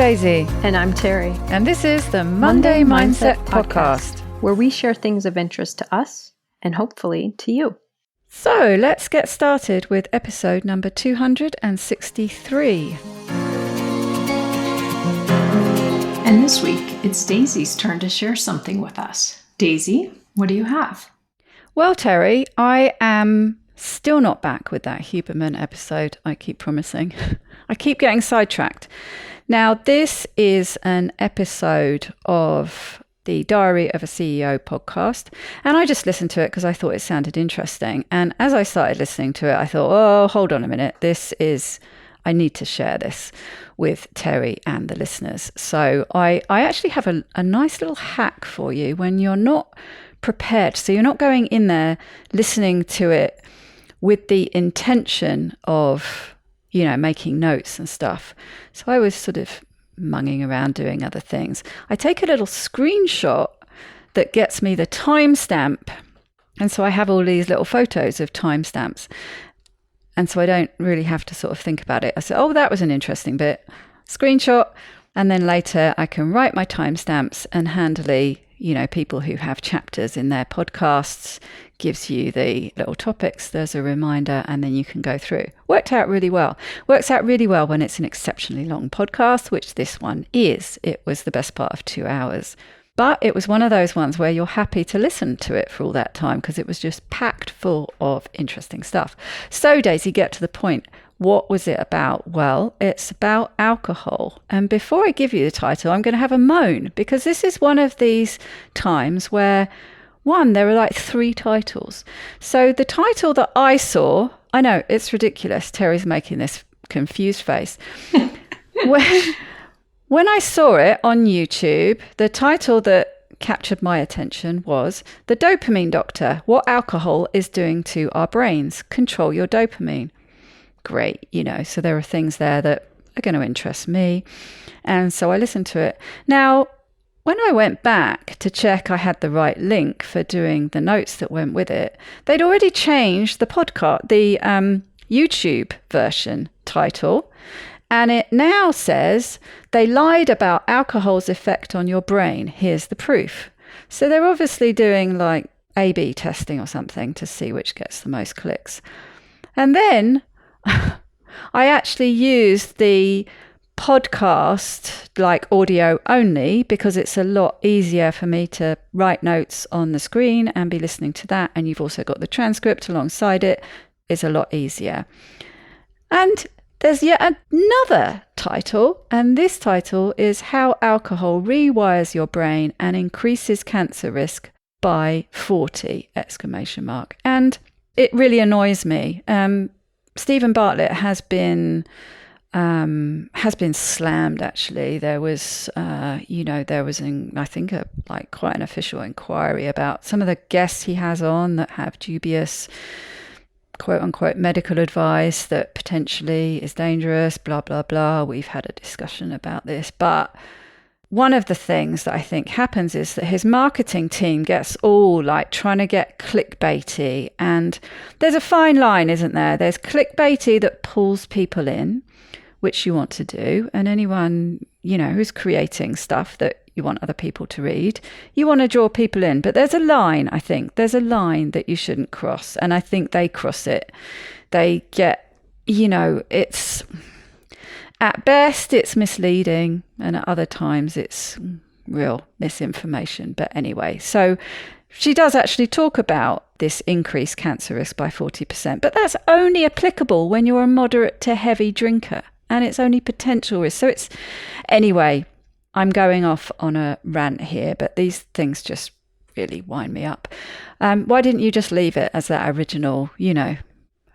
Daisy. And I'm Terry. And this is the Monday Mindset Podcast, where we share things of interest to us and hopefully to you. So let's get started with episode number 263. And this week, it's Daisy's turn to share something with us. Daisy, what do you have? Well, Terry, I am still not back with that Huberman episode, I keep promising. I keep getting sidetracked. Now, this is an episode of the Diary of a CEO podcast, and I just listened to it because I thought it sounded interesting. And as I started listening to it, I thought, oh, hold on a minute. I need to share this with Terry and the listeners. So I actually have a nice little hack for you when you're not prepared. So you're not going in there listening to it with the intention of, making notes and stuff. So I was sort of munging around doing other things. I take a little screenshot that gets me the timestamp. And so I have all these little photos of timestamps. And so I don't really have to sort of think about it. I said, oh, that was an interesting bit. Screenshot. And then later I can write my timestamps, and handily, people who have chapters in their podcasts gives you the little topics. There's a reminder, and then you can go through. Worked out really well. Works out really well when it's an exceptionally long podcast, which this one is. It was the best part of 2 hours. But it was one of those ones where you're happy to listen to it for all that time because it was just packed full of interesting stuff. So, Daisy, get to the point. What was it about? Well, it's about alcohol. And before I give you the title, I'm going to have a moan because this is one of these times where, there are like 3 titles. So the title that I saw, I know it's ridiculous. Terry's making this confused face. When I saw it on YouTube, the title that captured my attention was The Dopamine Doctor, What Alcohol is Doing to Our Brains. Control Your Dopamine. Great, so there are things there that are going to interest me. And so I listened to it. Now, when I went back to check I had the right link for doing the notes that went with it, they'd already changed the podcast, the YouTube version title. And it now says, they lied about alcohol's effect on your brain. Here's the proof. So they're obviously doing like A/B testing or something to see which gets the most clicks. And then I actually used the podcast like audio only because it's a lot easier for me to write notes on the screen and be listening to that. And you've also got the transcript alongside it. It's a lot easier. And there's yet another title, and this title is How Alcohol Rewires Your Brain and Increases Cancer Risk by 40! And it really annoys me. Stephen Bartlett has been slammed. Actually, there was, I think quite an official inquiry about some of the guests he has on that have dubious, quote unquote, medical advice that potentially is dangerous. Blah blah blah. We've had a discussion about this, but one of the things that I think happens is that his marketing team gets all like trying to get clickbaity, and there's a fine line, isn't there? There's clickbaity that pulls people in, which you want to do, and anyone, who's creating stuff that you want other people to read, you want to draw people in. But there's a line, I think. There's a line that you shouldn't cross, and I think they cross it. They get, it's... At best, it's misleading, and at other times, it's real misinformation. But anyway, so she does actually talk about this increased cancer risk by 40%, but that's only applicable when you're a moderate to heavy drinker, and it's only potential risk. So anyway, I'm going off on a rant here, but these things just really wind me up. Why didn't you just leave it as that original,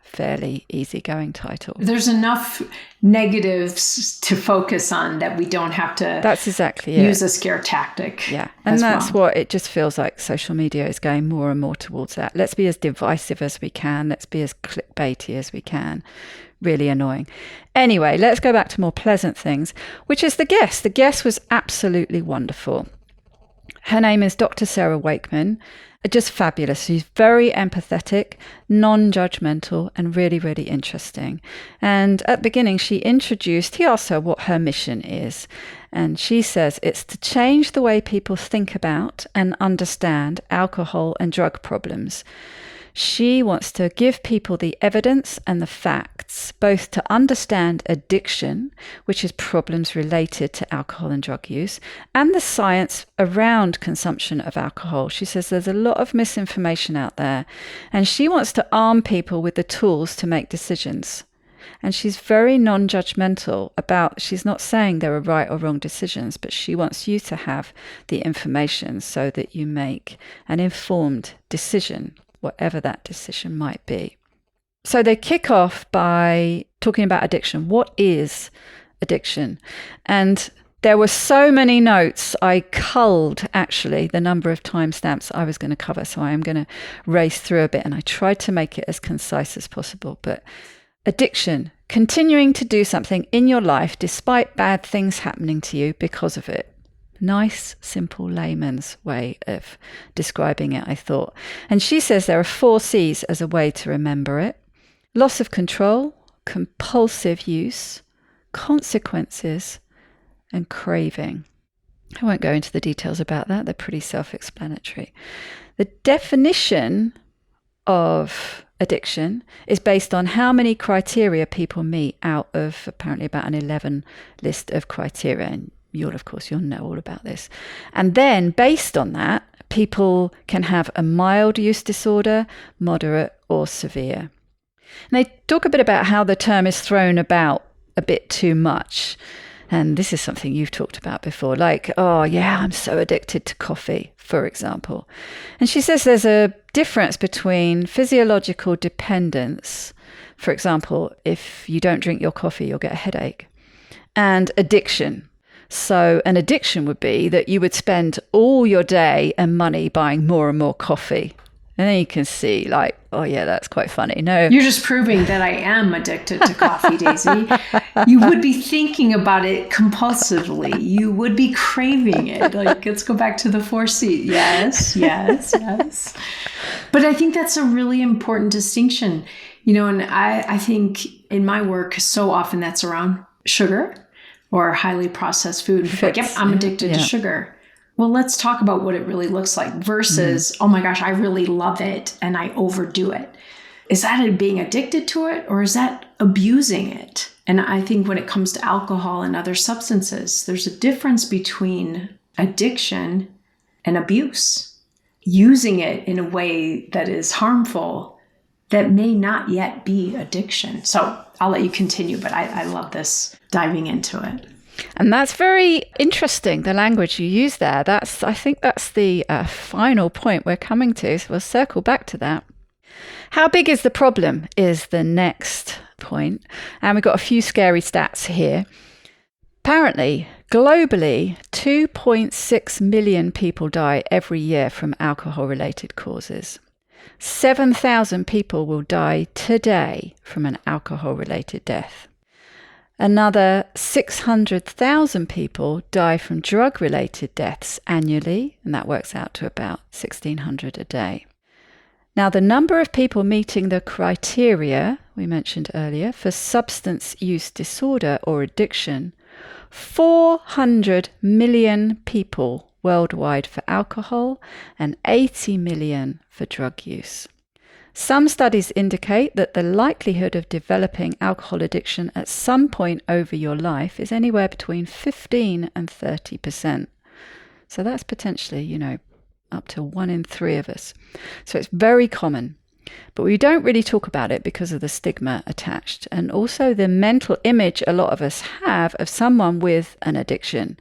fairly easygoing title? There's enough negatives to focus on that we don't have to that's exactly use a scare tactic. Yeah. And that's what it just feels like social media is going more and more towards that. Let's be as divisive as we can. Let's be as clickbaity as we can. Really annoying. Anyway, let's go back to more pleasant things, which is the guest. The guest was absolutely wonderful. Her name is Dr. Sarah Wakeman. Just fabulous. She's very empathetic, non-judgmental, and really, really interesting. And at the beginning, he asked her what her mission is. And she says it's to change the way people think about and understand alcohol and drug problems. She wants to give people the evidence and the facts, both to understand addiction, which is problems related to alcohol and drug use, and the science around consumption of alcohol. She says there's a lot of misinformation out there, and she wants to arm people with the tools to make decisions. And she's very non-judgmental she's not saying there are right or wrong decisions, but she wants you to have the information so that you make an informed decision, whatever that decision might be. So they kick off by talking about addiction. What is addiction? And there were so many notes, I culled actually the number of timestamps I was going to cover. So I am going to race through a bit, and I tried to make it as concise as possible. But addiction, continuing to do something in your life despite bad things happening to you because of it. Nice, simple layman's way of describing it, I thought. And she says there are 4 C's as a way to remember it: loss of control, compulsive use, consequences, and craving. I won't go into the details about that. They're pretty self-explanatory. The definition of addiction is based on how many criteria people meet out of apparently about an 11 list of criteria. And you'll know all about this. And then based on that, people can have a mild use disorder, moderate, or severe. And they talk a bit about how the term is thrown about a bit too much. And this is something you've talked about before, like, oh yeah, I'm so addicted to coffee, for example. And she says there's a difference between physiological dependence, for example, if you don't drink your coffee, you'll get a headache, and addiction. So an addiction would be that you would spend all your day and money buying more and more coffee. And then you can see, like, oh yeah, that's quite funny. No, you're just proving that I am addicted to coffee, Daisy. You would be thinking about it compulsively. You would be craving it. Like, let's go back to the 4 C's. Yes, yes, yes. But I think that's a really important distinction, and I think in my work, so often that's around sugar or highly processed food. Like, yep, I'm addicted to sugar. Well, let's talk about what it really looks like versus, oh my gosh, I really love it and I overdo it. Is that being addicted to it, or is that abusing it? And I think when it comes to alcohol and other substances, there's a difference between addiction and abuse. Using it in a way that is harmful that may not yet be addiction. So I'll let you continue, but I love this, diving into it. And that's very interesting, the language you use there. I think that's the final point we're coming to. So we'll circle back to that. How big is the problem is the next point. And we've got a few scary stats here. Apparently, globally, 2.6 million people die every year from alcohol-related causes. 7,000 people will die today from an alcohol-related death. Another 600,000 people die from drug-related deaths annually, and that works out to about 1,600 a day. Now, the number of people meeting the criteria we mentioned earlier for substance use disorder or addiction, 400 million people worldwide for alcohol and 80 million for drug use. Some studies indicate that the likelihood of developing alcohol addiction at some point over your life is anywhere between 15 and 30%. So that's potentially, up to 1 in 3 of us. So it's very common. But we don't really talk about it because of the stigma attached, and also the mental image a lot of us have of someone with an addiction,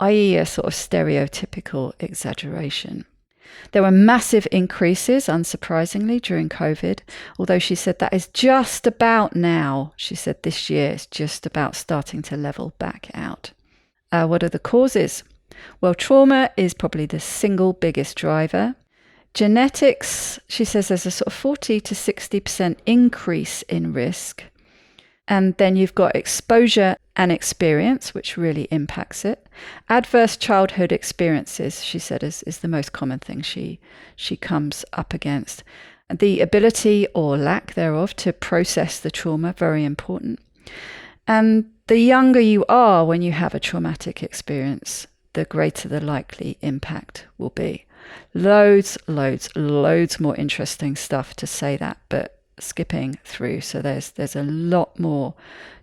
i.e. a sort of stereotypical exaggeration. There were massive increases, unsurprisingly, during COVID, although she said that is just about now. She said this year it's just about starting to level back out. What are the causes? Well, trauma is probably the single biggest driver. Genetics, she says there's a sort of 40 to 60% increase in risk. And then you've got exposure and experience, which really impacts it. Adverse childhood experiences, she said, is the most common thing she comes up against. The ability or lack thereof to process the trauma, very important. And the younger you are when you have a traumatic experience, the greater the likely impact will be. Loads more interesting stuff to say that, but skipping through. So there's a lot more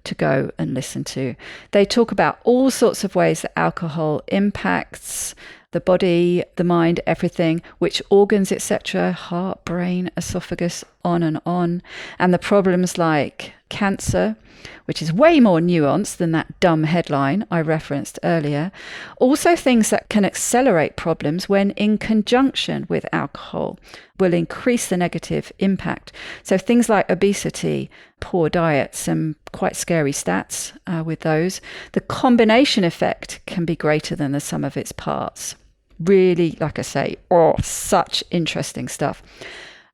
to go and listen to. They talk about all sorts of ways that alcohol impacts the body, the mind, everything, which organs, etc., heart, brain, esophagus, on, and the problems like cancer, which is way more nuanced than that dumb headline I referenced earlier. Also things that can accelerate problems when in conjunction with alcohol will increase the negative impact. So things like obesity, poor diet, some quite scary stats with those. The combination effect can be greater than the sum of its parts. Really, like I say, such interesting stuff.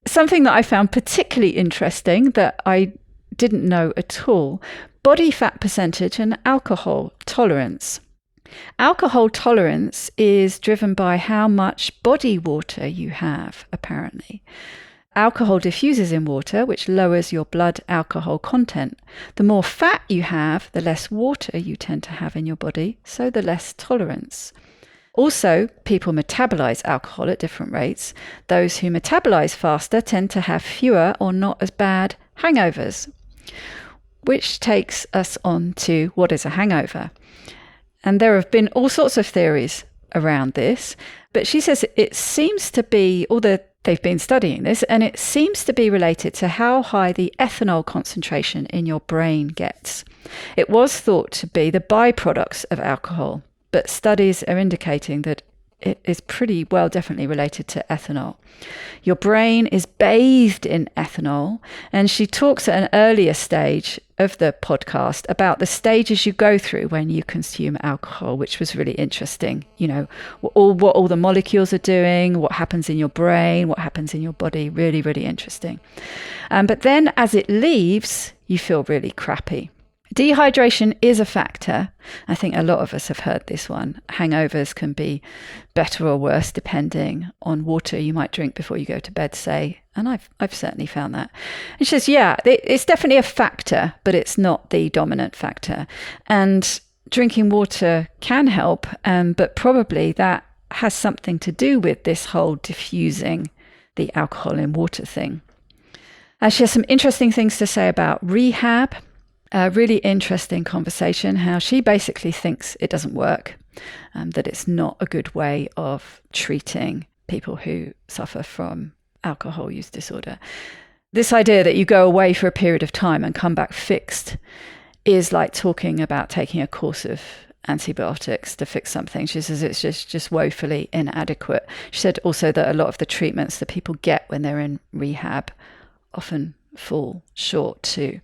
Something that I found particularly interesting that I didn't know at all: body fat percentage and alcohol tolerance. Alcohol tolerance is driven by how much body water you have, apparently. Alcohol diffuses in water, which lowers your blood alcohol content. The more fat you have, the less water you tend to have in your body, so the less tolerance. Also, people metabolize alcohol at different rates. Those who metabolize faster tend to have fewer or not as bad hangovers. Which takes us on to what is a hangover. And there have been all sorts of theories around this, but she says it seems to be, although they've been studying this, and it seems to be related to how high the ethanol concentration in your brain gets. It was thought to be the byproducts of alcohol, but studies are indicating that it is pretty well definitely related to ethanol. Your brain is bathed in ethanol, and she talks at an earlier stage of the podcast about the stages you go through when you consume alcohol, which was really interesting. You know, what all the molecules are doing, what happens in your brain, what happens in your body. Really, really interesting. But then as it leaves, you feel really crappy. Dehydration is a factor. I think a lot of us have heard this one. Hangovers can be better or worse depending on water you might drink before you go to bed, say. And I've certainly found that. And she says, yeah, it's definitely a factor, but it's not the dominant factor. And drinking water can help, but probably that has something to do with this whole diffusing the alcohol in water thing. She has some interesting things to say about rehab. A really interesting conversation, how she basically thinks it doesn't work, that it's not a good way of treating people who suffer from alcohol use disorder. This idea that you go away for a period of time and come back fixed is like talking about taking a course of antibiotics to fix something. She says it's just woefully inadequate. She said also that a lot of the treatments that people get when they're in rehab often fall short too.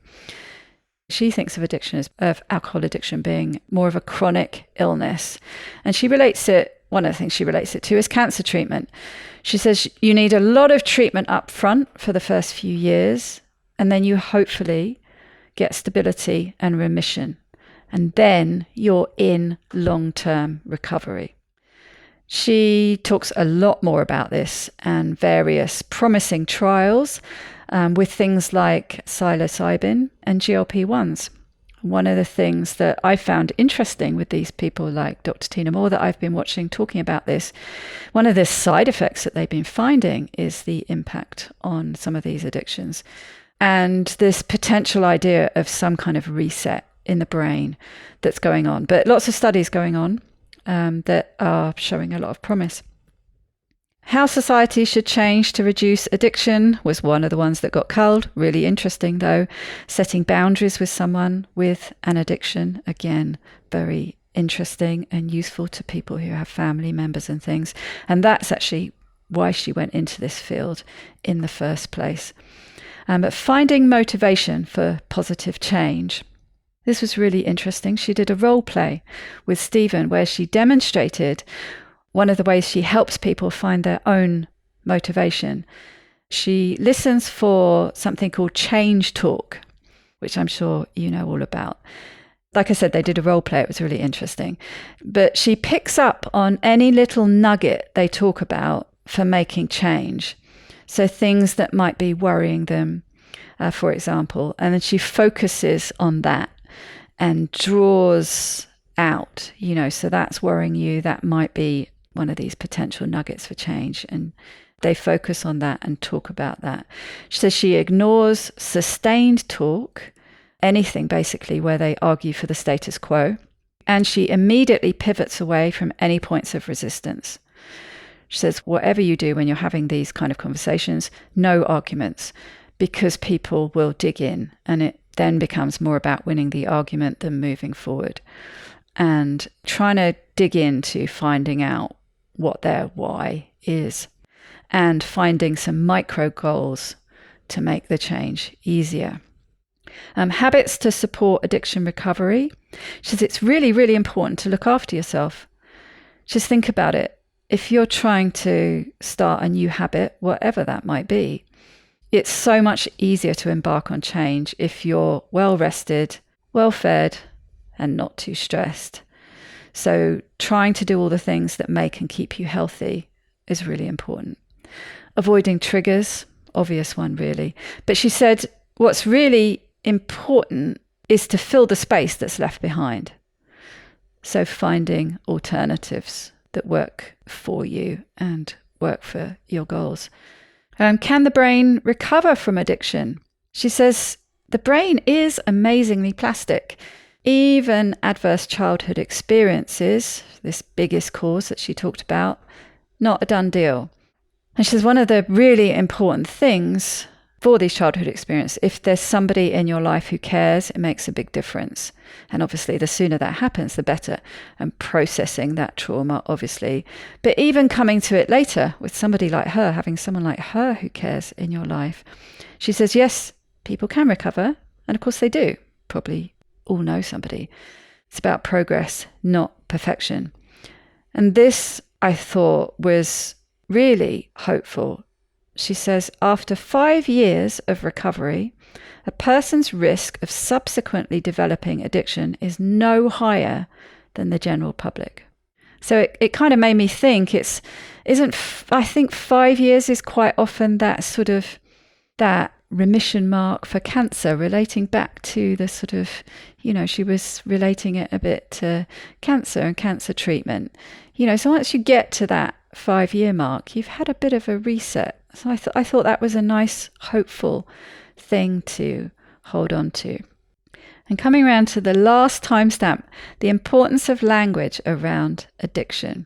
She thinks of alcohol addiction being more of a chronic illness. And one of the things she relates it to is cancer treatment. She says you need a lot of treatment up front for the first few years, and then you hopefully get stability and remission. And then you're in long-term recovery. She talks a lot more about this and various promising trials with things like psilocybin and GLP-1s. One of the things that I found interesting with these people like Dr. Tina Moore that I've been watching talking about this, one of the side effects that they've been finding is the impact on some of these addictions and this potential idea of some kind of reset in the brain that's going on. But lots of studies going on that are showing a lot of promise. How society should change to reduce addiction was one of the ones that got culled. Really interesting, though. Setting boundaries with someone with an addiction, again, very interesting and useful to people who have family members and things. And that's actually why she went into this field in the first place. But finding motivation for positive change. This was really interesting. She did a role play with Stephen where she demonstrated one of the ways she helps people find their own motivation. She listens for something called change talk, which I'm sure you know all about. Like I said, they did a role play. It was really interesting. But she picks up on any little nugget they talk about for making change. So things that might be worrying them, for example. And then she focuses on that and draws out, so that's worrying you. That might be one of these potential nuggets for change. And they focus on that and talk about that. She says she ignores sustained talk, anything basically where they argue for the status quo. And she immediately pivots away from any points of resistance. She says, whatever you do when you're having these kind of conversations, no arguments, because people will dig in, and it then becomes more about winning the argument than moving forward. And trying to dig into finding out what their why is and finding some micro goals to make the change easier. Habits to support addiction recovery. She says it's really, really important to look after yourself. Just think about it. If you're trying to start a new habit, whatever that might be, it's so much easier to embark on change if you're well rested, well fed, and not too stressed. So trying to do all the things that make and keep you healthy is really important. Avoiding triggers, obvious one really. But she said what's really important is to fill the space that's left behind. So finding alternatives that work for you and work for your goals. Can the brain recover from addiction? She says the brain is amazingly plastic. Even adverse childhood experiences, this biggest cause that she talked about, not a done deal. And she says one of the really important things for these childhood experiences, if there's somebody in your life who cares, it makes a big difference. And obviously the sooner that happens, the better. And processing that trauma, obviously. But even coming to it later with somebody like her, having someone like her who cares in your life. She says, yes, people can recover. And of course they do. Probably all know somebody. It's about progress, not perfection. And this, I thought, was really hopeful. She says, after 5 years of recovery, a person's risk of subsequently developing addiction is no higher than the general public. So it kind of made me think I think 5 years is quite often that sort of that remission mark for cancer, relating back to the sort of, she was relating it a bit to cancer and cancer treatment. So once you get to that 5-year mark, you've had a bit of a reset. So I thought that was a nice, hopeful thing to hold on to. And coming around to the last timestamp, the importance of language around addiction.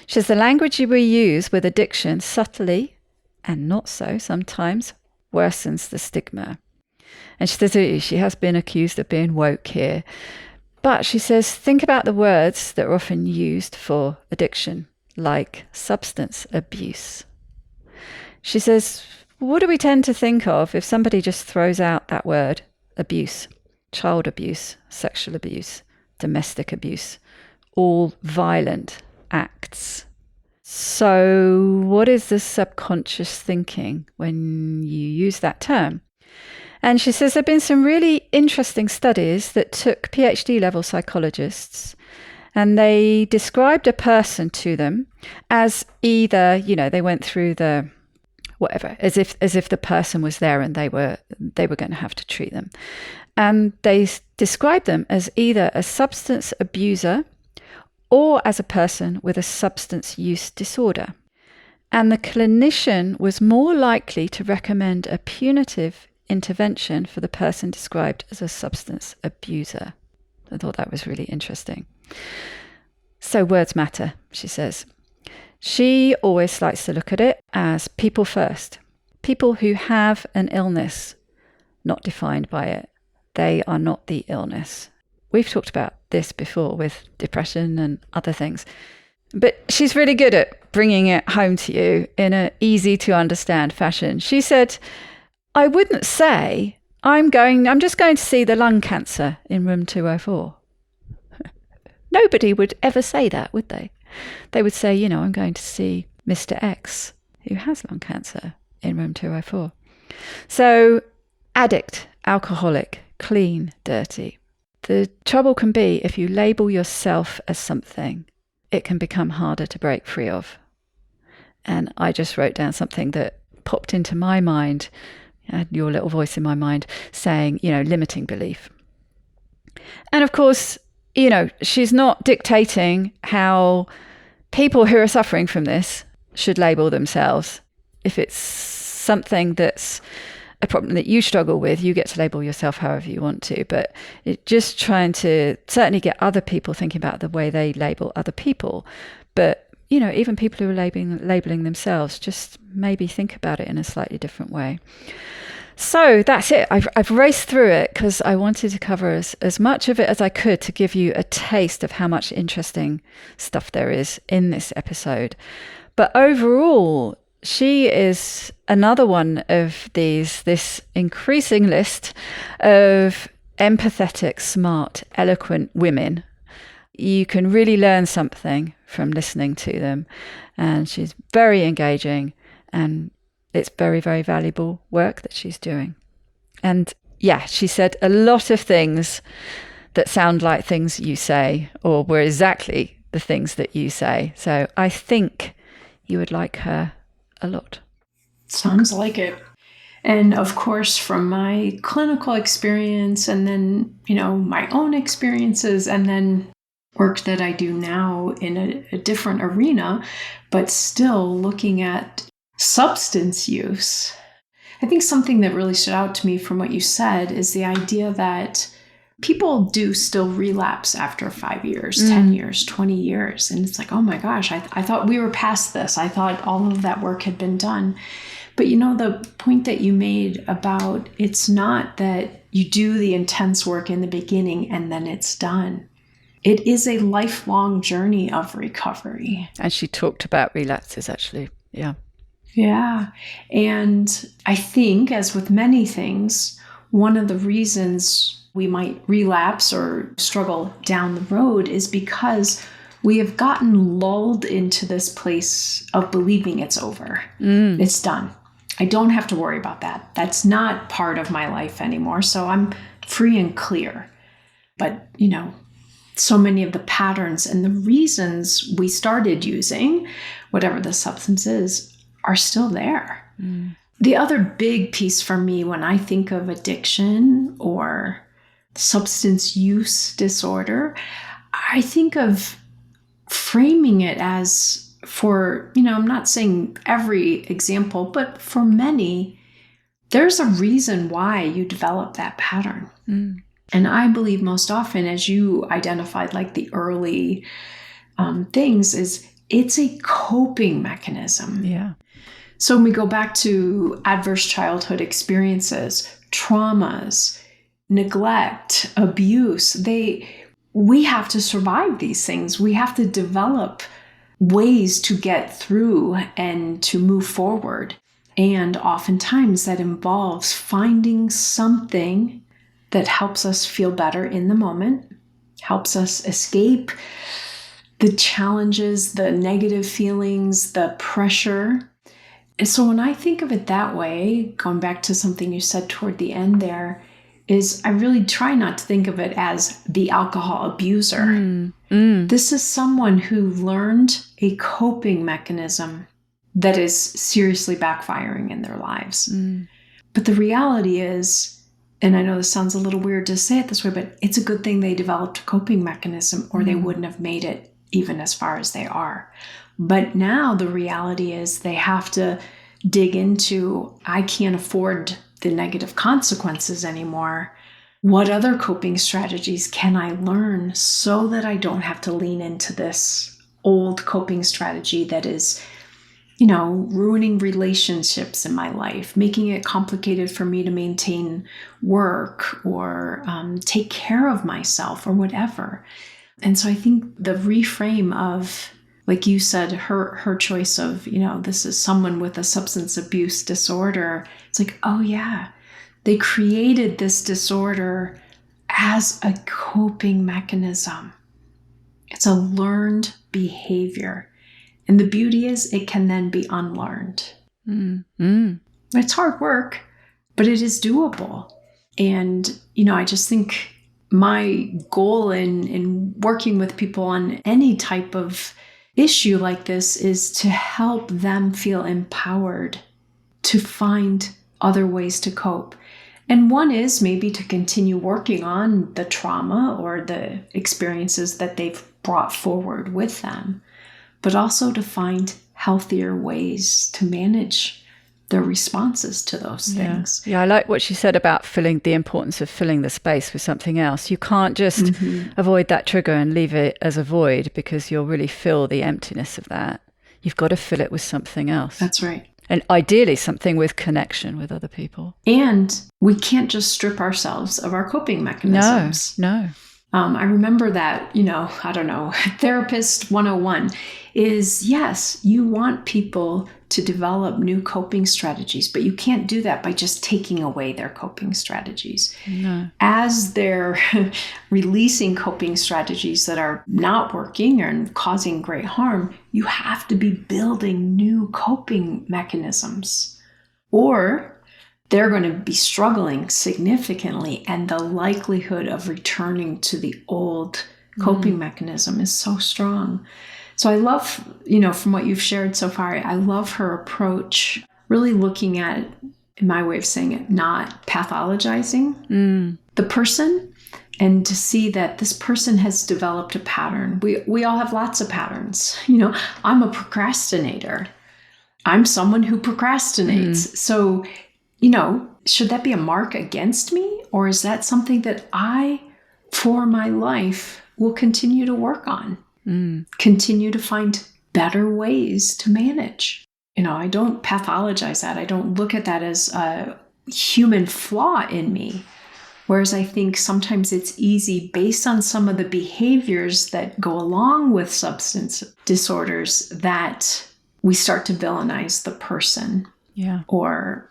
She says the language we use with addiction subtly, and not so sometimes, worsens the stigma. And she says she has been accused of being woke here. But she says, think about the words that are often used for addiction, like substance abuse. She says, what do we tend to think of if somebody just throws out that word, abuse, child abuse, sexual abuse, domestic abuse, all violent acts? So what is the subconscious thinking when you use that term? And she says there have been some really interesting studies that took PhD level psychologists, and they described a person to them as either, they went through the whatever, as if the person was there and they were going to have to treat them. And they described them as either a substance abuser or as a person with a substance use disorder. And the clinician was more likely to recommend a punitive intervention for the person described as a substance abuser. I thought that was really interesting. So words matter, she says. She always likes to look at it as people first. People who have an illness, not defined by it. They are not the illness. We've talked about this before with depression and other things. But she's really good at bringing it home to you in an easy to understand fashion. She said, I wouldn't say I'm just going to see the lung cancer in room 204. Nobody would ever say that, would they? They would say, I'm going to see Mr. X who has lung cancer in room 204. So addict, alcoholic, clean, dirty. The trouble can be if you label yourself as something, it can become harder to break free of. And I just wrote down something that popped into my mind, your little voice in my mind saying, limiting belief. And of course, she's not dictating how people who are suffering from this should label themselves. If it's something that's a problem that you struggle with, you get to label yourself however you want to. But it's just trying to certainly get other people thinking about the way they label other people. But, even people who are labeling themselves, just maybe think about it in a slightly different way. So that's it. I've raced through it because I wanted to cover as much of it as I could to give you a taste of how much interesting stuff there is in this episode. But overall, she is another one of this increasing list of empathetic, smart, eloquent women. You can really learn something from listening to them. And she's very engaging, and it's very, very valuable work that she's doing. And yeah, she said a lot of things that sound like things you say, or were exactly the things that you say. So I think you would like her a lot. Sounds like it. And of course, from my clinical experience and then, my own experiences and then work that I do now in a different arena, but still looking at substance use. I think something that really stood out to me from what you said is the idea that people do still relapse after 5 years, 10 years, 20 years. And it's like, oh my gosh, I thought we were past this. I thought all of that work had been done. But the point that you made about it's not that you do the intense work in the beginning and then it's done. It is a lifelong journey of recovery. And she talked about relapses, actually. Yeah. Yeah. And I think, as with many things, one of the reasons we might relapse or struggle down the road is because we have gotten lulled into this place of believing it's over. It's done. I don't have to worry about that. That's not part of my life anymore. So I'm free and clear. But, so many of the patterns and the reasons we started using whatever the substance is are still there. The other big piece for me when I think of addiction or substance use disorder, I think of framing it as for, I'm not saying every example, but for many, there's a reason why you develop that pattern. And I believe most often, as you identified, like the early things, is it's a coping mechanism. Yeah. So when we go back to adverse childhood experiences, traumas, neglect, abuse, we have to survive these things. We have to develop ways to get through and to move forward. And oftentimes that involves finding something that helps us feel better in the moment, helps us escape the challenges, the negative feelings, the pressure. And so when I think of it that way, going back to something you said toward the end there, is I really try not to think of it as the alcohol abuser. This is someone who learned a coping mechanism that is seriously backfiring in their lives. But the reality is, and I know this sounds a little weird to say it this way, but it's a good thing they developed a coping mechanism or they wouldn't have made it even as far as they are. But now the reality is they have to dig into, I can't afford the negative consequences anymore. What other coping strategies can I learn so that I don't have to lean into this old coping strategy that is, ruining relationships in my life, making it complicated for me to maintain work or take care of myself or whatever. And so I think the reframe of, like you said, her choice of, this is someone with a substance abuse disorder. It's like, oh yeah, they created this disorder as a coping mechanism. It's a learned behavior. And the beauty is it can then be unlearned. It's hard work, but it is doable. And, I just think my goal in working with people on any type of issue like this is to help them feel empowered to find other ways to cope. And one is maybe to continue working on the trauma or the experiences that they've brought forward with them, but also to find healthier ways to manage their responses to those things. Yeah, I like what she said about the importance of filling the space with something else. You can't just avoid that trigger and leave it as a void, because you'll really feel the emptiness of that. You've got to fill it with something else. That's right. And ideally something with connection with other people. And we can't just strip ourselves of our coping mechanisms. No. I remember that, I don't know, Therapist 101 is, yes, you want people to develop new coping strategies, but you can't do that by just taking away their coping strategies. No. As they're releasing coping strategies that are not working and causing great harm, you have to be building new coping mechanisms, or they're going to be struggling significantly, and the likelihood of returning to the old coping mechanism is so strong. So I love, from what you've shared so far, I love her approach, really looking at, in my way of saying it, not pathologizing the person, and to see that this person has developed a pattern. We all have lots of patterns. I'm a procrastinator. I'm someone who procrastinates. So, should that be a mark against me? Or is that something that I, for my life, will continue to work on? Continue to find better ways to manage. I don't pathologize that. I don't look at that as a human flaw in me. Whereas I think sometimes it's easy, based on some of the behaviors that go along with substance disorders, that we start to villainize the person. Yeah. Or,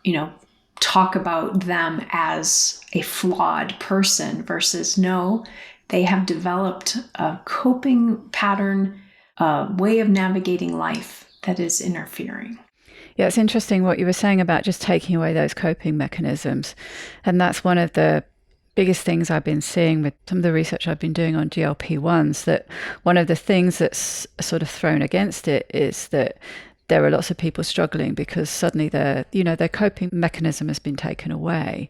talk about them as a flawed person versus no, they have developed a coping pattern, a way of navigating life that is interfering. Yeah, it's interesting what you were saying about just taking away those coping mechanisms. And that's one of the biggest things I've been seeing with some of the research I've been doing on GLP-1s, that one of the things that's sort of thrown against it is that there are lots of people struggling because suddenly their coping mechanism has been taken away.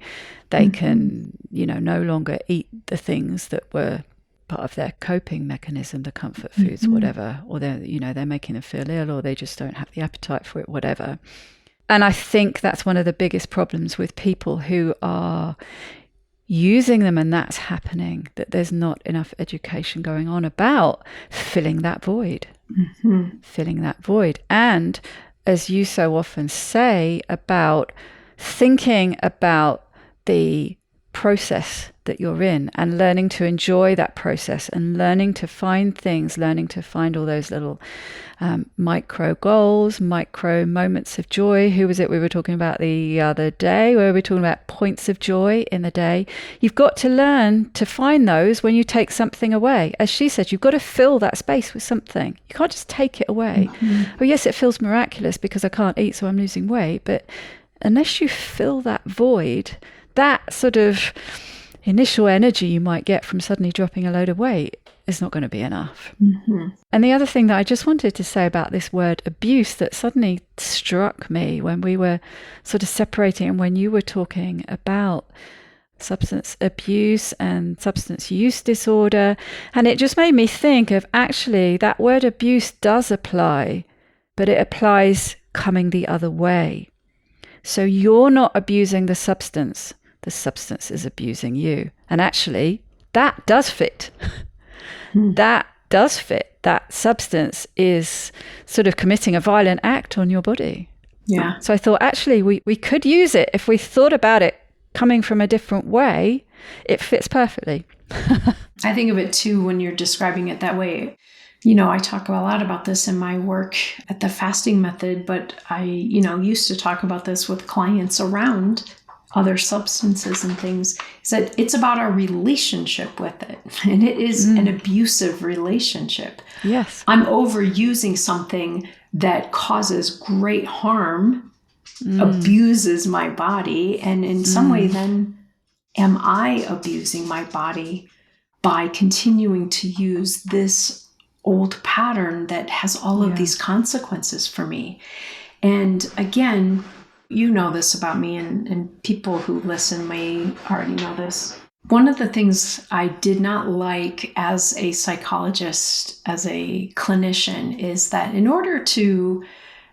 They can, no longer eat the things that were part of their coping mechanism, the comfort foods, whatever, or they're making them feel ill, or they just don't have the appetite for it, whatever. And I think that's one of the biggest problems with people who are using them, and that's happening, that there's not enough education going on about filling that void. Filling that void. And as you so often say, about thinking about the process that you're in and learning to enjoy that process and learning to find things, learning to find all those little micro goals, micro moments of joy. Who was it we were talking about the other day, where we were talking about points of joy in the day? You've got to learn to find those when you take something away. As she said, you've got to fill that space with something. You can't just take it away. Oh yes, it feels miraculous because I can't eat, so I'm losing weight. But unless you fill that void, that sort of initial energy you might get from suddenly dropping a load of weight is not going to be enough. And the other thing that I just wanted to say about this word abuse that suddenly struck me when we were sort of separating, and when you were talking about substance abuse and substance use disorder, and it just made me think of, actually, that word abuse does apply, but it applies coming the other way. So you're not abusing the substance is abusing you. And actually, that does fit. That does fit. That substance is sort of committing a violent act on your body. Yeah. So I thought, actually, we could use it. If we thought about it coming from a different way, it fits perfectly. I think of it too, when you're describing it that way. I talk a lot about this in my work at the fasting method, but I, used to talk about this with clients around other substances and things, is that it's about our relationship with it. And it is an abusive relationship. Yes. I'm overusing something that causes great harm, abuses my body. And in some way, then am I abusing my body by continuing to use this old pattern that has all of these consequences for me. And again, you know this about me, and people who listen may already know this. One of the things I did not like as a psychologist, as a clinician, is that in order to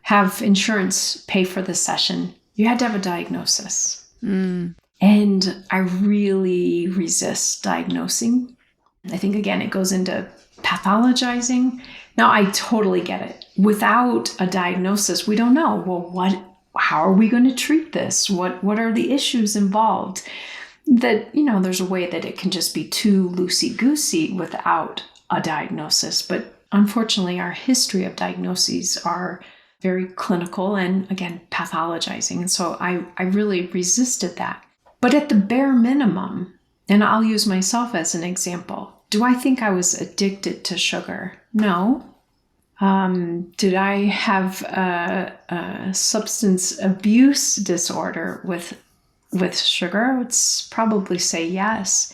have insurance pay for the session, you had to have a diagnosis. And I really resist diagnosing. I think, again, it goes into pathologizing. Now, I totally get it. Without a diagnosis, we don't know, well, how are we going to treat this? What are the issues involved? That, there's a way that it can just be too loosey-goosey without a diagnosis. But unfortunately, our history of diagnoses are very clinical and, again, pathologizing. And so I really resisted that. But at the bare minimum, and I'll use myself as an example, do I think I was addicted to sugar? No. Did I have a substance abuse disorder with sugar? I would probably say yes.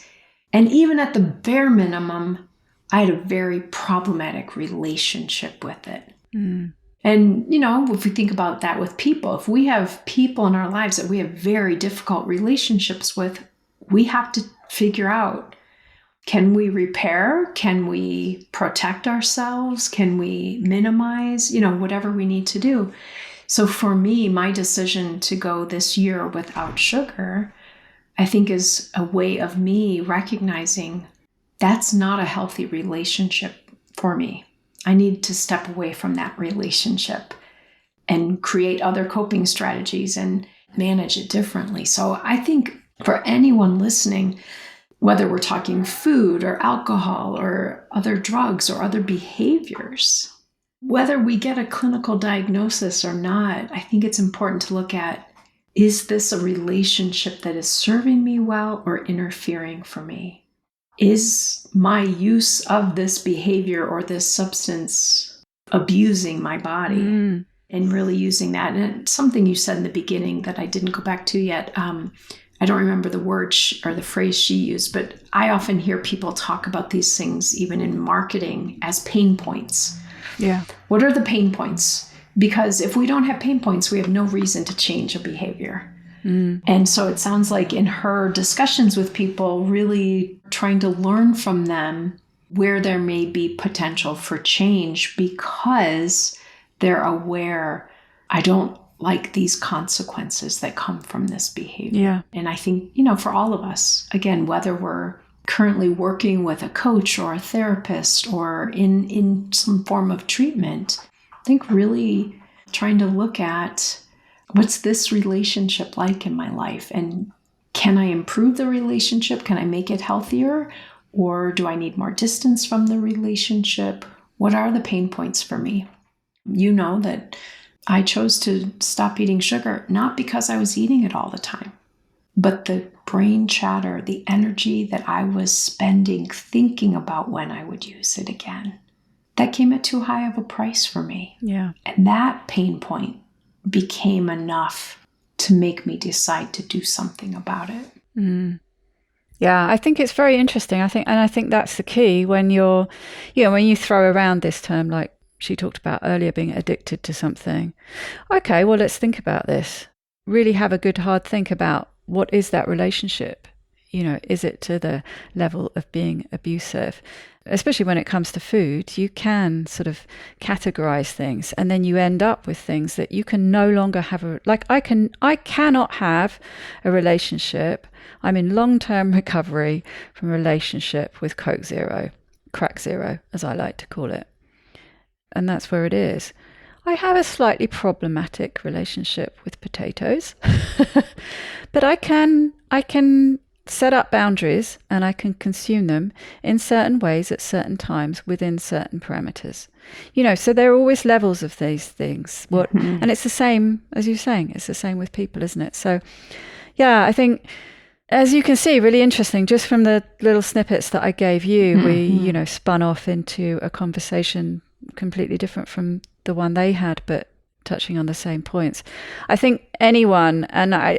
And even at the bare minimum, I had a very problematic relationship with it. And, if we think about that with people, if we have people in our lives that we have very difficult relationships with, we have to figure out, can we repair? Can we protect ourselves? Can we minimize, whatever we need to do? So for me, my decision to go this year without sugar, I think is a way of me recognizing that's not a healthy relationship for me. I need to step away from that relationship and create other coping strategies and manage it differently. So I think for anyone listening, whether we're talking food or alcohol or other drugs or other behaviors, whether we get a clinical diagnosis or not, I think it's important to look at, is this a relationship that is serving me well or interfering for me? Is my use of this behavior or this substance abusing my body? And really using that. And it's something you said in the beginning that I didn't go back to yet. I don't remember the word or the phrase she used, but I often hear people talk about these things, even in marketing, as pain points. Yeah. What are the pain points? Because if we don't have pain points, we have no reason to change a behavior. And so it sounds like in her discussions with people, really trying to learn from them where there may be potential for change because they're aware, I don't like these consequences that come from this behavior. Yeah. And I think, for all of us, again, whether we're currently working with a coach or a therapist or in some form of treatment, I think really trying to look at, what's this relationship like in my life? And can I improve the relationship? Can I make it healthier? Or do I need more distance from the relationship? What are the pain points for me? You know that I chose to stop eating sugar, not because I was eating it all the time, but the brain chatter, the energy that I was spending thinking about when I would use it again, that came at too high of a price for me. Yeah. And that pain point became enough to make me decide to do something about it. Yeah, I think it's very interesting. I think that's the key when when you throw around this term, like she talked about earlier, being addicted to something. Okay, well, let's think about this. Really have a good hard think about, what is that relationship? Is it to the level of being abusive? Especially when it comes to food, you can sort of categorize things, and then you end up with things that you can no longer have. I cannot have a relationship. I'm in long-term recovery from a relationship with Coke Zero, Crack Zero, as I like to call it. And that's where it is. I have a slightly problematic relationship with potatoes, but I can set up boundaries and I can consume them in certain ways at certain times within certain parameters. So there are always levels of these things. And it's the same, as you're saying, it's the same with people, isn't it? So yeah, I think, as you can see, really interesting, just from the little snippets that I gave you, we, spun off into a conversation completely different from the one they had, but touching on the same points. I think anyone, and I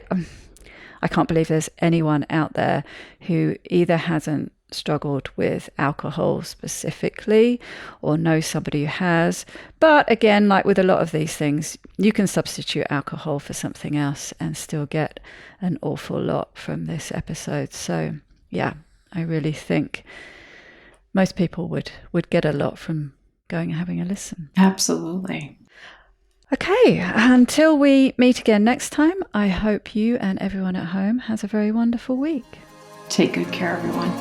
can't believe there's anyone out there who either hasn't struggled with alcohol specifically or know somebody who has. But again, like with a lot of these things, you can substitute alcohol for something else and still get an awful lot from this episode. So yeah, I really think most people would get a lot from going and having a listen. Absolutely. Okay, until we meet again next time, I hope you and everyone at home has a very wonderful week. Take good care, everyone.